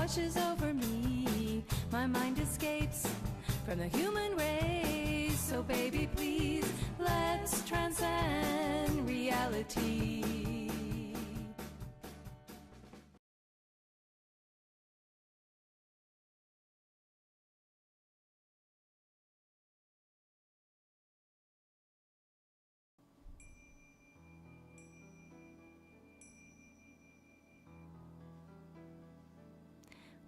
washes over me. My mind escapes from the human race. So baby, please, let's transcend reality.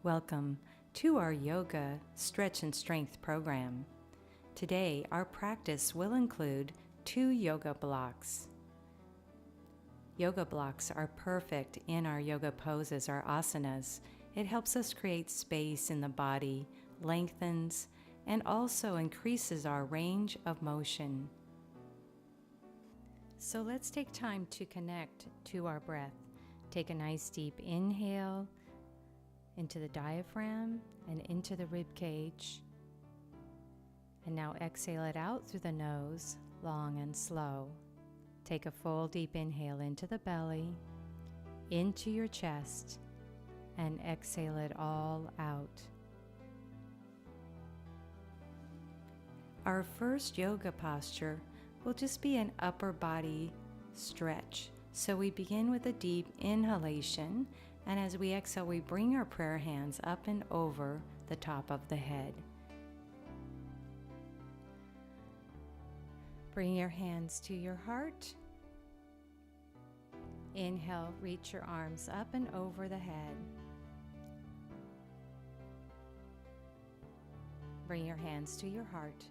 Welcome to our Yoga Stretch and Strength program. Today, our practice will include 2 yoga blocks. Yoga blocks are perfect in our yoga poses, our asanas. It helps us create space in the body, lengthens, and also increases our range of motion. So let's take time to connect to our breath. Take a nice deep inhale into the diaphragm and into the rib cage. And now exhale it out through the nose, long and slow. Take a full deep inhale into the belly, into your chest, and exhale it all out. Our first yoga posture will just be an upper body stretch. So we begin with a deep inhalation, and as we exhale, we bring our prayer hands up and over the top of the head. Bring your hands to your heart. Inhale, reach your arms up and over the head. Bring your hands to your heart.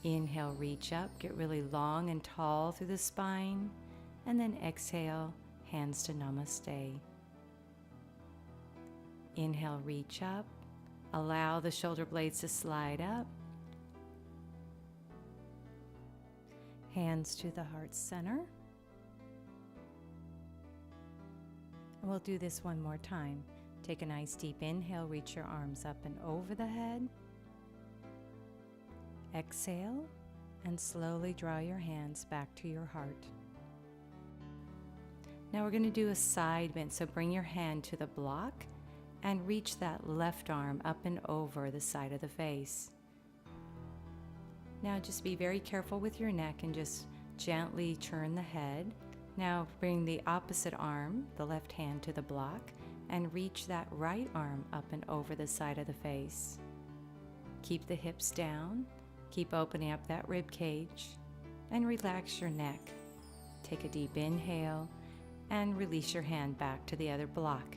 Inhale, reach up, get really long and tall through the spine. And then exhale, hands to namaste. Inhale, reach up. Allow the shoulder blades to slide up. Hands to the heart center. And we'll do this one more time. Take a nice deep inhale, reach your arms up and over the head. Exhale, and slowly draw your hands back to your heart. Now we're going to do a side bend, so bring your hand to the block and reach that left arm up and over the side of the face. Now just be very careful with your neck and just gently turn the head. Now bring the opposite arm, the left hand, to the block and reach that right arm up and over the side of the face. Keep the hips down, keep opening up that rib cage, and relax your neck. Take a deep inhale and release your hand back to the other block.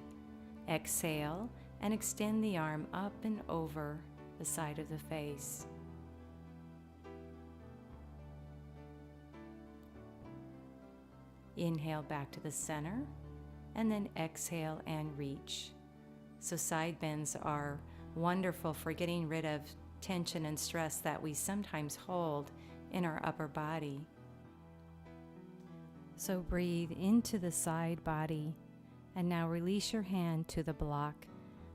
Exhale and extend the arm up and over the side of the face. Inhale back to the center, and then exhale and reach. So side bends are wonderful for getting rid of tension and stress that we sometimes hold in our upper body. So breathe into the side body, and now release your hand to the block.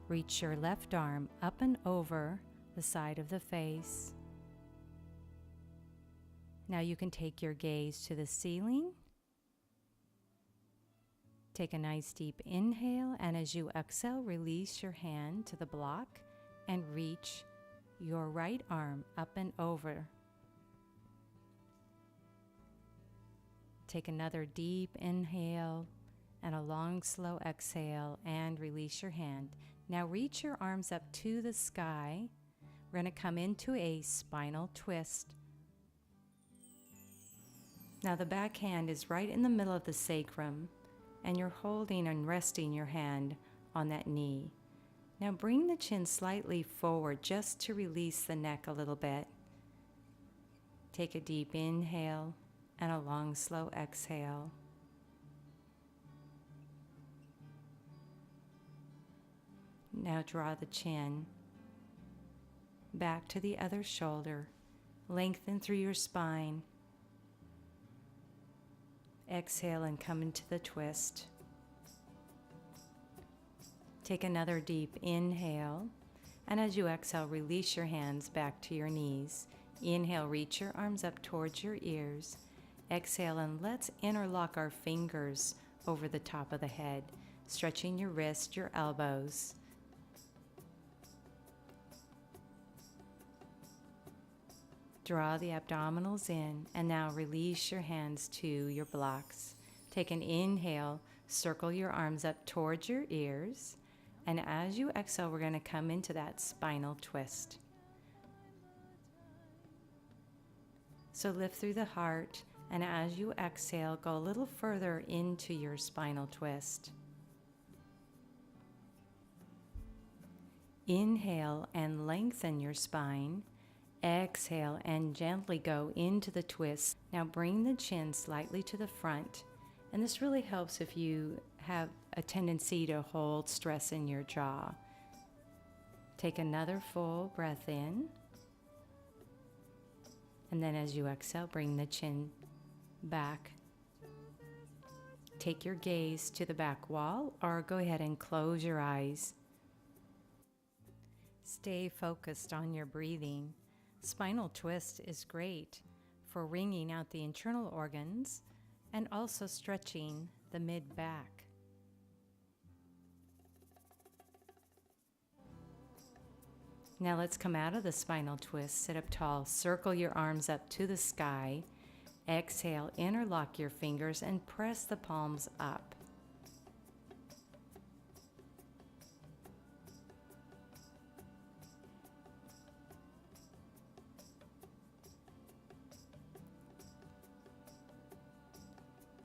Reach your left arm up and over the side of the face. Now you can take your gaze to the ceiling. Take a nice deep inhale, and as you exhale, release your hand to the block and reach your right arm up and over. Take another deep inhale and a long, slow exhale, and release your hand. Now reach your arms up to the sky. We're going to come into a spinal twist. Now the back hand is right in the middle of the sacrum, and you're holding and resting your hand on that knee. Now bring the chin slightly forward just to release the neck a little bit. Take a deep inhale and a long, slow exhale. Now draw the chin back to the other shoulder. Lengthen through your spine. Exhale and come into the twist. Take another deep inhale, and as you exhale, release your hands back to your knees. Inhale, reach your arms up towards your ears. Exhale, and let's interlock our fingers over the top of the head, stretching your wrist, your elbows. Draw the abdominals in, and now release your hands to your blocks. Take an inhale, circle your arms up towards your ears, and as you exhale, we're going to come into that spinal twist. So lift through the heart, and as you exhale, go a little further into your spinal twist. Inhale and lengthen your spine. Exhale and gently go into the twist. Now bring the chin slightly to the front. And this really helps if you have a tendency to hold stress in your jaw. Take another full breath in. And then as you exhale, bring the chin back. Take your gaze to the back wall, or go ahead and close your eyes. Stay focused on your breathing. Spinal twist is great for wringing out the internal organs and also stretching the mid-back. Now let's come out of the spinal twist. Sit up tall. Circle your arms up to the sky. Exhale, interlock your fingers and press the palms up.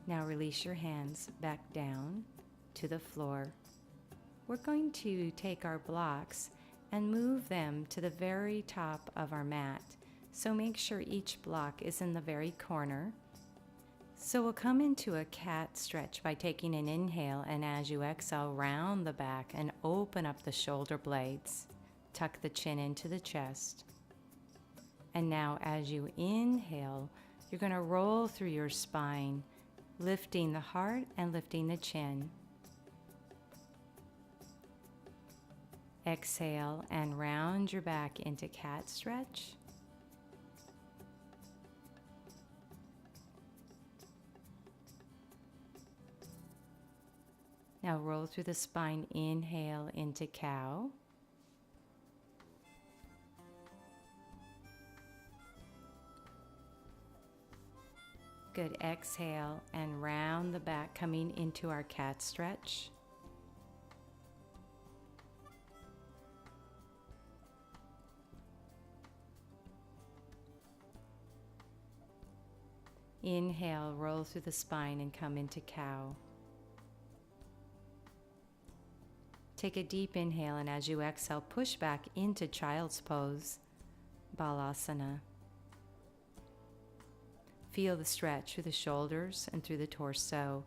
Now release your hands back down to the floor. We're going to take our blocks and move them to the very top of our mat. So make sure each block is in the very corner. So we'll come into a cat stretch by taking an inhale, and as you exhale, round the back and open up the shoulder blades. Tuck the chin into the chest. And now as you inhale, you're going to roll through your spine, lifting the heart and lifting the chin. Exhale and round your back into cat stretch. Now roll through the spine, inhale into cow. Good, exhale and round the back, coming into our cat stretch. Inhale, roll through the spine and come into cow. Take a deep inhale, and as you exhale, push back into child's pose, balasana. Feel the stretch through the shoulders and through the torso,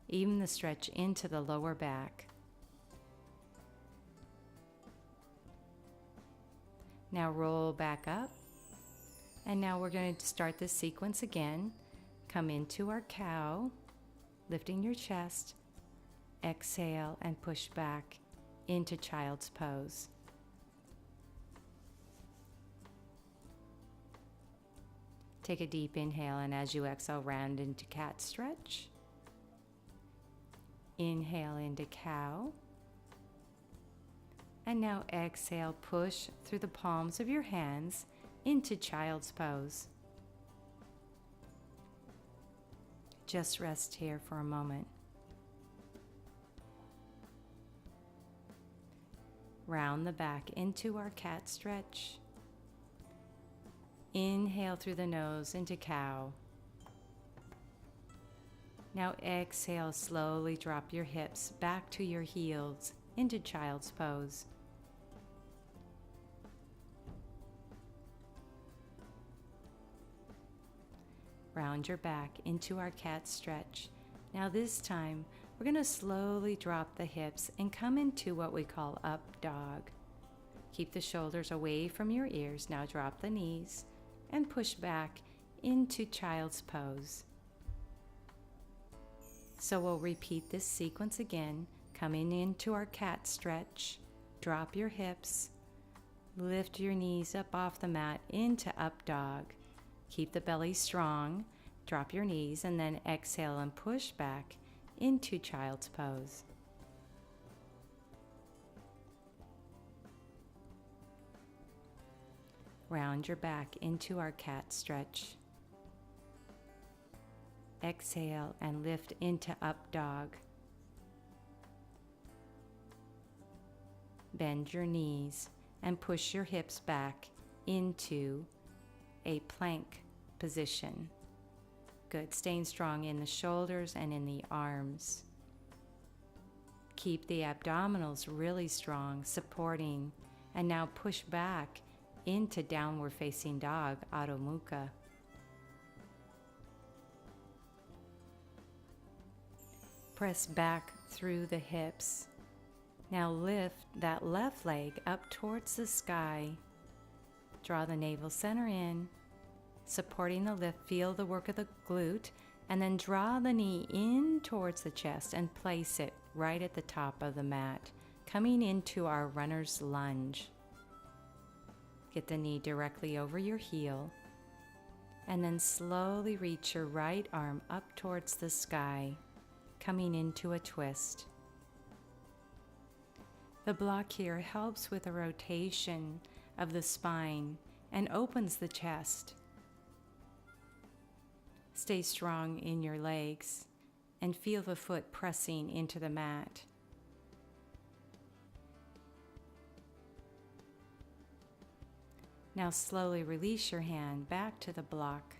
even the stretch into the lower back. Now roll back up, and now we're going to start this sequence again. Come into our cow, lifting your chest, exhale and push back into child's pose. Take a deep inhale, and as you exhale, round into cat stretch. Inhale into cow. And now exhale, push through the palms of your hands into child's pose. Just rest here for a moment. Round the back into our cat stretch. Inhale through the nose into cow. Now exhale, slowly drop your hips back to your heels into child's pose. Round your back into our cat stretch. Now this time, we're going to slowly drop the hips and come into what we call up dog. Keep the shoulders away from your ears. Now drop the knees and push back into child's pose. So we'll repeat this sequence again, coming into our cat stretch. Drop your hips, lift your knees up off the mat into up dog. Keep the belly strong, drop your knees, and then exhale and push back into child's pose. Round your back into our cat stretch. Exhale and lift into up dog. Bend your knees and push your hips back into a plank position. Good, staying strong in the shoulders and in the arms. Keep the abdominals really strong, supporting, and now push back into downward facing dog, Adho Mukha. Press back through the hips. Now lift that left leg up towards the sky. Draw the navel center in, supporting the lift. Feel the work of the glute, and then draw the knee in towards the chest and place it right at the top of the mat, coming into our runner's lunge. Get the knee directly over your heel, and then slowly reach your right arm up towards the sky, coming into a twist. The block here helps with a rotation of the spine and opens the chest. Stay strong in your legs and feel the foot pressing into the mat. Now slowly release your hand back to the block.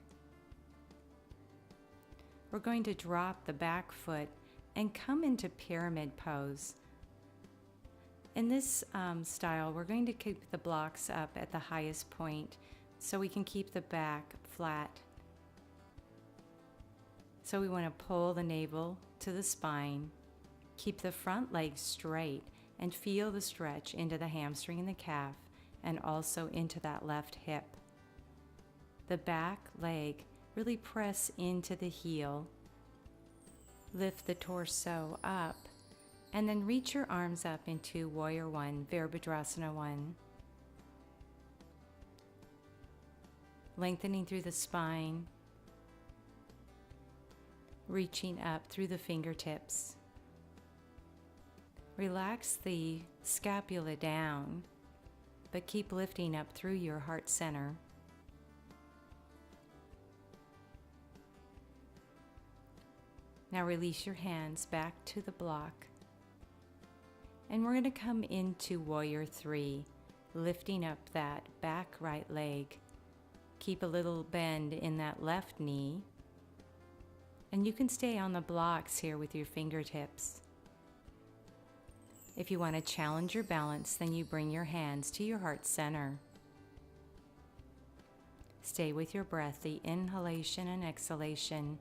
We're going to drop the back foot and come into pyramid pose. In this style, we're going to keep the blocks up at the highest point so we can keep the back flat. So we want to pull the navel to the spine, keep the front leg straight, and feel the stretch into the hamstring and the calf, and also into that left hip. The back leg, really press into the heel. Lift the torso up, and then reach your arms up into Warrior One, Virabhadrasana 1. Lengthening through the spine, reaching up through the fingertips. Relax the scapula down, but keep lifting up through your heart center. Now release your hands back to the block. And we're going to come into Warrior 3, lifting up that back right leg. Keep a little bend in that left knee. And you can stay on the blocks here with your fingertips. If you want to challenge your balance, then you bring your hands to your heart center. Stay with your breath, the inhalation and exhalation.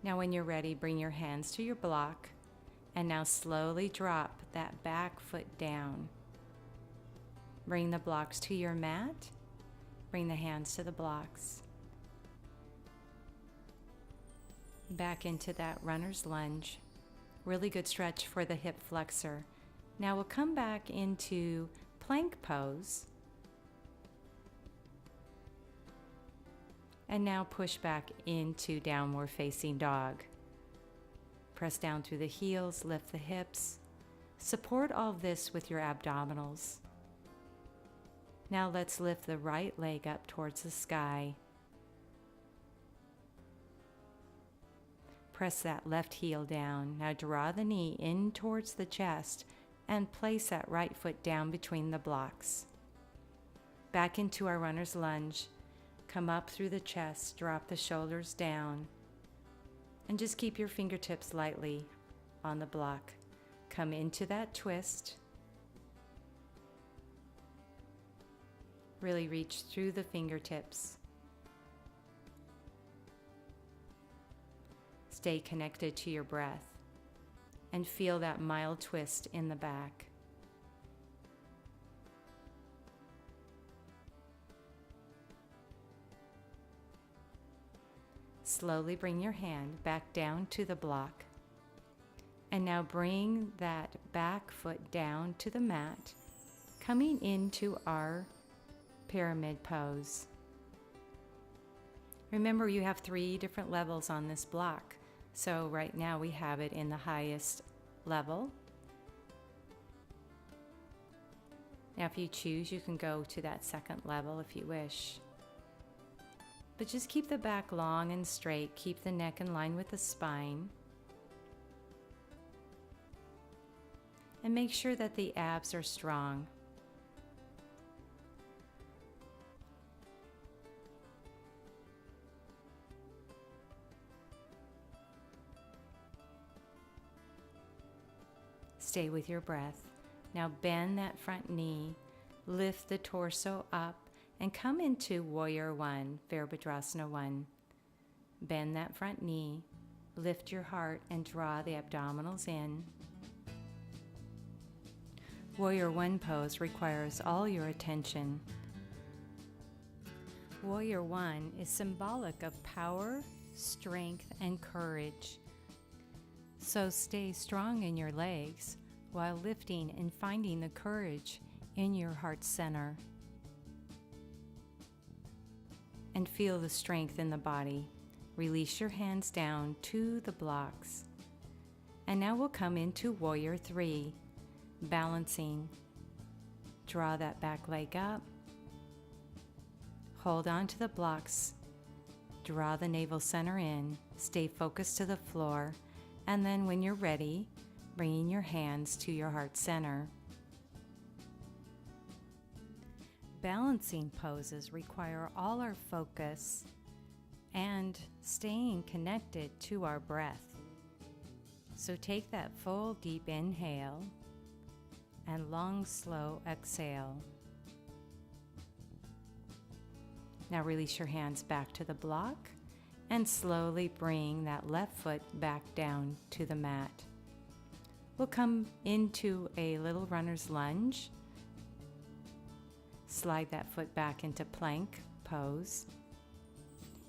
Now when you're ready, bring your hands to your block, and now slowly drop that back foot down. Bring the blocks to your mat. Bring the hands to the blocks. Back into that runner's lunge. Really good stretch for the hip flexor. Now we'll come back into plank pose. And now push back into downward facing dog. Press down through the heels, lift the hips. Support all of this with your abdominals. Now let's lift the right leg up towards the sky. Press that left heel down. Now draw the knee in towards the chest and place that right foot down between the blocks. Back into our runner's lunge. Come up through the chest, drop the shoulders down, and just keep your fingertips lightly on the block. Come into that twist. Really reach through the fingertips. Stay connected to your breath and feel that mild twist in the back. Slowly bring your hand back down to the block. And now bring that back foot down to the mat, coming into our pyramid pose. Remember, you have 3 different levels on this block. So right now we have it in the highest level. Now if you choose, you can go to that second level if you wish. But just keep the back long and straight. Keep the neck in line with the spine. And make sure that the abs are strong. Stay with your breath. Now bend that front knee, lift the torso up, and come into Warrior One, Virabhadrasana 1. Bend that front knee, lift your heart, and draw the abdominals in. Warrior One pose requires all your attention. Warrior One is symbolic of power, strength, and courage. So stay strong in your legs while lifting and finding the courage in your heart center. And feel the strength in the body. Release your hands down to the blocks. And now we'll come into Warrior 3, balancing. Draw that back leg up. Hold on to the blocks. Draw the navel center in. Stay focused to the floor. And then when you're ready, bringing your hands to your heart center. Balancing poses require all our focus and staying connected to our breath. So take that full deep inhale and long slow exhale. Now release your hands back to the block and slowly bring that left foot back down to the mat. We'll come into a little runner's lunge. Slide that foot back into plank pose.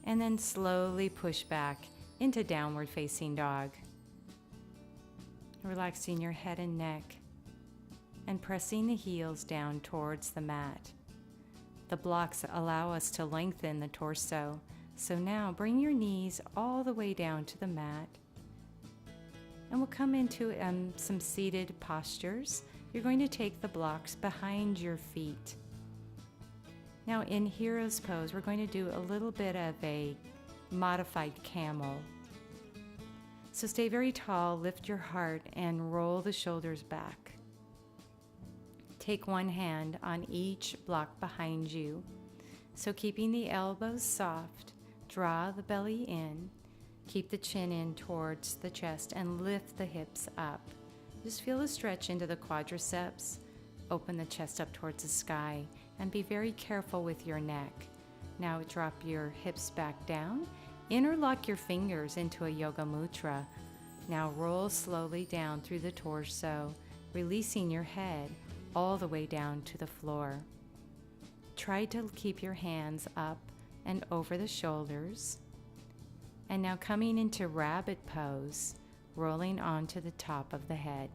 And then slowly push back into downward facing dog. Relaxing your head and neck and pressing the heels down towards the mat. The blocks allow us to lengthen the torso. So now bring your knees all the way down to the mat. And we'll come into some seated postures. You're going to take the blocks behind your feet. Now in Hero's Pose, we're going to do a little bit of a modified camel. So stay very tall, lift your heart, and roll the shoulders back. Take one hand on each block behind you. So keeping the elbows soft, draw the belly in, keep the chin in towards the chest, and lift the hips up. Just feel a stretch into the quadriceps. Open the chest up towards the sky, and be very careful with your neck. Now drop your hips back down. Interlock your fingers into a yoga mudra. Now roll slowly down through the torso, releasing your head all the way down to the floor. Try to keep your hands up and over the shoulders. And now coming into rabbit pose, rolling onto the top of the head.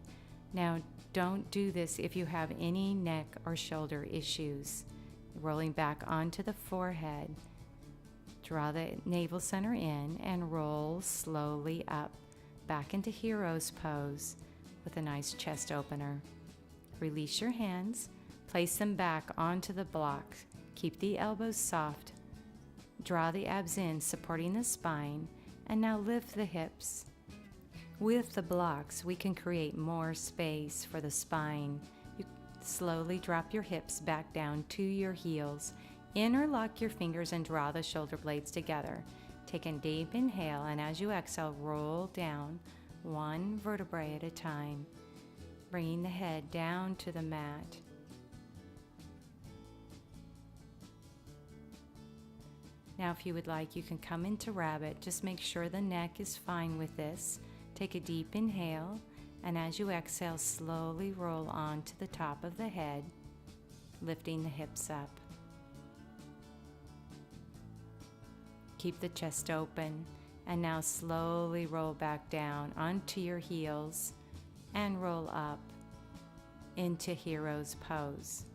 Now don't do this if you have any neck or shoulder issues. Rolling back onto the forehead. Draw the navel center in and roll slowly up, back into Hero's Pose with a nice chest opener. Release your hands, place them back onto the block. Keep the elbows soft. Draw the abs in, supporting the spine, and now lift the hips. With the blocks, we can create more space for the spine. You slowly drop your hips back down to your heels. Interlock your fingers and draw the shoulder blades together. Take a deep inhale, and as you exhale, roll down one vertebrae at a time, bringing the head down to the mat. Now, if you would like, you can come into rabbit. Just make sure the neck is fine with this. Take a deep inhale, and as you exhale, slowly roll on to the top of the head, lifting the hips up. Keep the chest open, and now slowly roll back down onto your heels and roll up into Hero's Pose.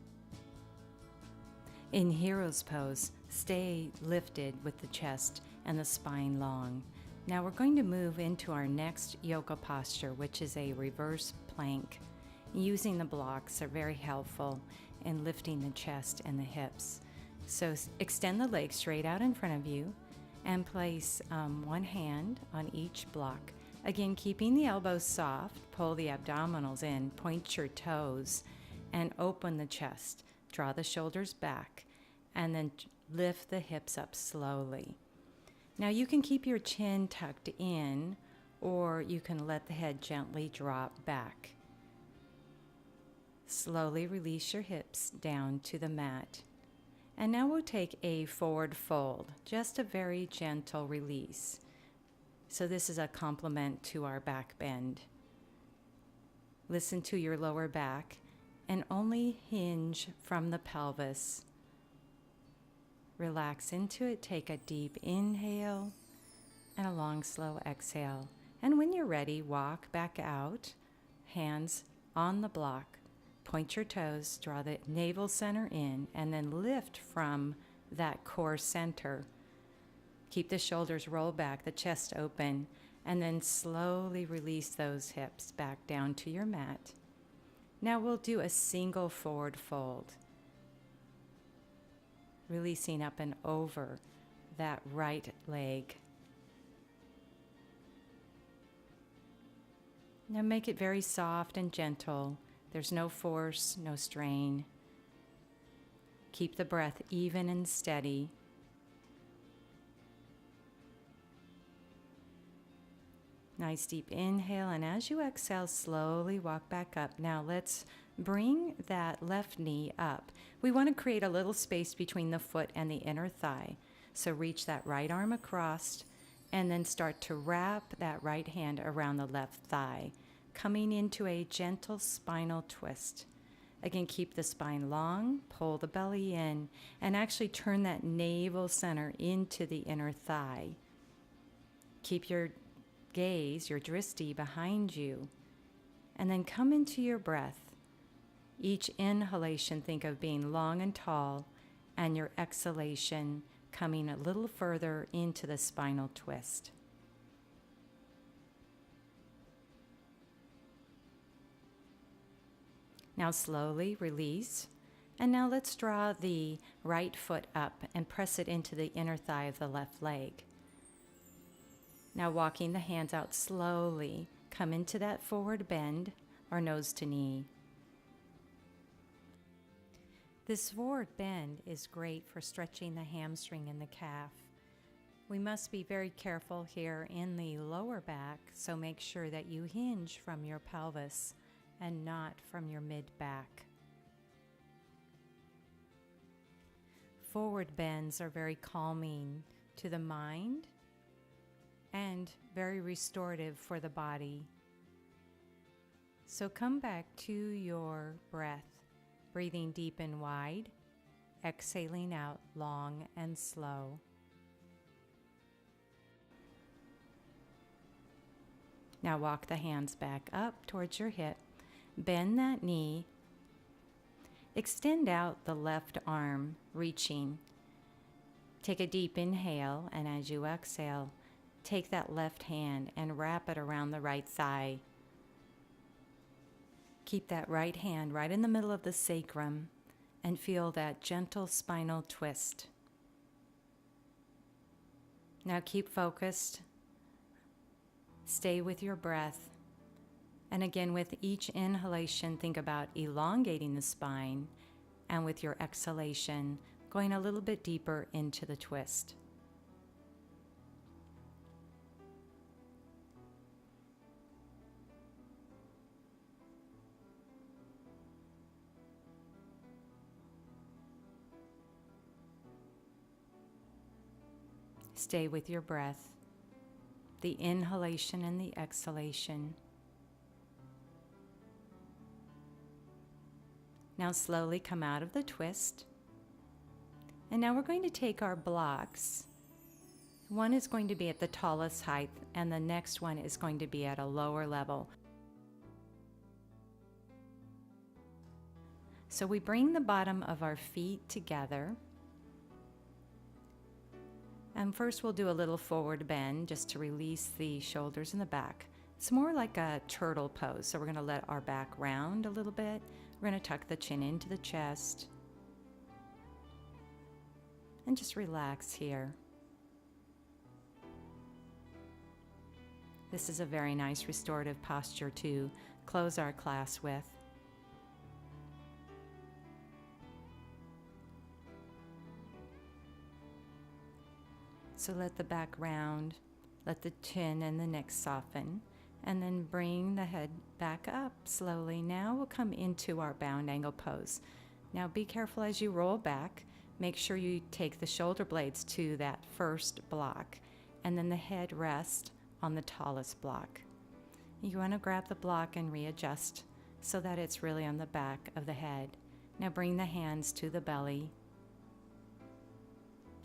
In Hero's Pose, stay lifted with the chest and the spine long. Now we're going to move into our next yoga posture, which is a reverse plank. Using the blocks are very helpful in lifting the chest and the hips. So extend the legs straight out in front of you and place one hand on each block. Again, keeping the elbows soft, pull the abdominals in, point your toes, and open the chest. Draw the shoulders back, and then lift the hips up slowly. Now you can keep your chin tucked in, or you can let the head gently drop back. Slowly release your hips down to the mat. And now we'll take a forward fold, just a very gentle release. So this is a complement to our back bend. Listen to your lower back and only hinge from the pelvis. Relax into it. Take a deep inhale and a long, slow exhale. And when you're ready, walk back out, hands on the block. Point your toes, draw the navel center in, and then lift from that core center. Keep the shoulders rolled back, the chest open, and then slowly release those hips back down to your mat. Now we'll do a single forward fold, releasing up and over that right leg. Now make it very soft and gentle. There's no force, no strain. Keep the breath even and steady. Nice deep inhale, and as you exhale, slowly walk back up. Now let's bring that left knee up. We want to create a little space between the foot and the inner thigh. So reach that right arm across and then start to wrap that right hand around the left thigh, coming into a gentle spinal twist. Again, keep the spine long, pull the belly in, and actually turn that navel center into the inner thigh. Keep your gaze, your drishti, behind you, and then come into your breath. Each inhalation, think of being long and tall, and your exhalation coming a little further into the spinal twist. Now slowly release, and now let's draw the right foot up and press it into the inner thigh of the left leg. Now walking the hands out slowly, come into that forward bend or nose to knee. This forward bend is great for stretching the hamstring and the calf. We must be very careful here in the lower back, so make sure that you hinge from your pelvis and not from your mid-back. Forward bends are very calming to the mind and very restorative for the body. So come back to your breath, breathing deep and wide, exhaling out long and slow. Now walk the hands back up towards your hip, bend that knee, extend out the left arm, reaching. Take a deep inhale, and as you exhale, take that left hand and wrap it around the right thigh. Keep that right hand right in the middle of the sacrum and feel that gentle spinal twist. Now keep focused. Stay with your breath. And again, with each inhalation, think about elongating the spine, and with your exhalation, going a little bit deeper into the twist. Stay with your breath, the inhalation and the exhalation. Now slowly come out of the twist. And now we're going to take our blocks. One is going to be at the tallest height, and the next one is going to be at a lower level. So we bring the bottom of our feet together. And first we'll do a little forward bend just to release the shoulders and the back. It's more like a turtle pose. So we're going to let our back round a little bit. We're going to tuck the chin into the chest. And just relax here. This is a very nice restorative posture to close our class with. So let the back round, let the chin and the neck soften, and then bring the head back up slowly. Now we'll come into our bound angle pose. Now be careful as you roll back. Make sure you take the shoulder blades to that first block, and then the head rests on the tallest block. You want to grab the block and readjust so that it's really on the back of the head. Now bring the hands to the belly.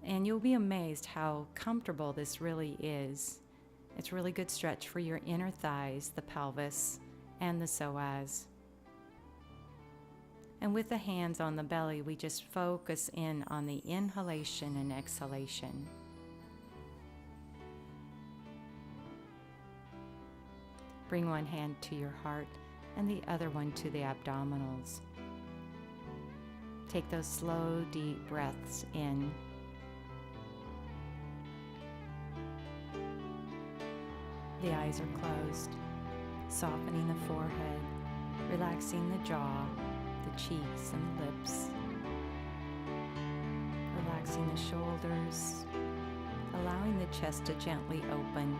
And you'll be amazed how comfortable this really is. It's a really good stretch for your inner thighs, the pelvis, and the psoas. And with the hands on the belly, we just focus in on the inhalation and exhalation. Bring one hand to your heart and the other one to the abdominals. Take those slow, deep breaths in. The eyes are closed, softening the forehead, relaxing the jaw, the cheeks and the lips, relaxing the shoulders, allowing the chest to gently open.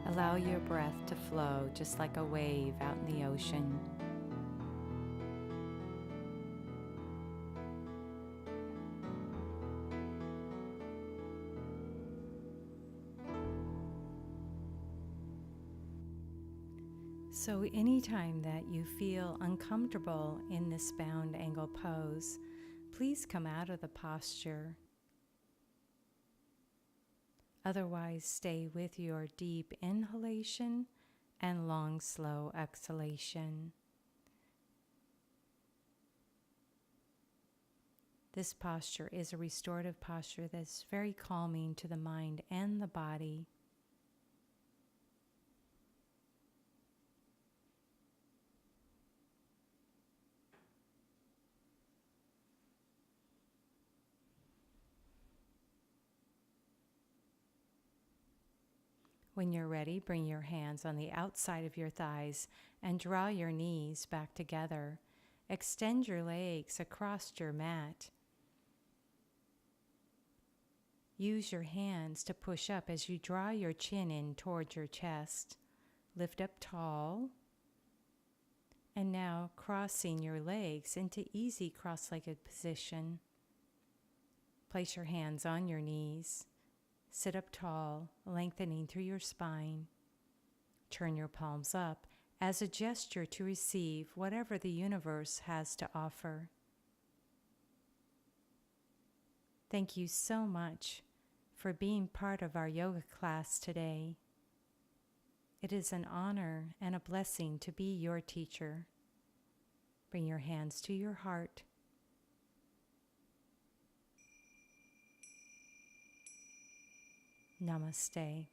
Allow your breath to flow just like a wave out in the ocean. So anytime that you feel uncomfortable in this bound angle pose, please come out of the posture. Otherwise, stay with your deep inhalation and long, slow exhalation. This posture is a restorative posture that's very calming to the mind and the body. When you're ready, bring your hands on the outside of your thighs and draw your knees back together. Extend your legs across your mat. Use your hands to push up as you draw your chin in towards your chest. Lift up tall. And now crossing your legs into easy cross-legged position. Place your hands on your knees. Sit up tall, lengthening through your spine. Turn your palms up as a gesture to receive whatever the universe has to offer. Thank you so much for being part of our yoga class today. It is an honor and a blessing to be your teacher. Bring your hands to your heart. Namaste.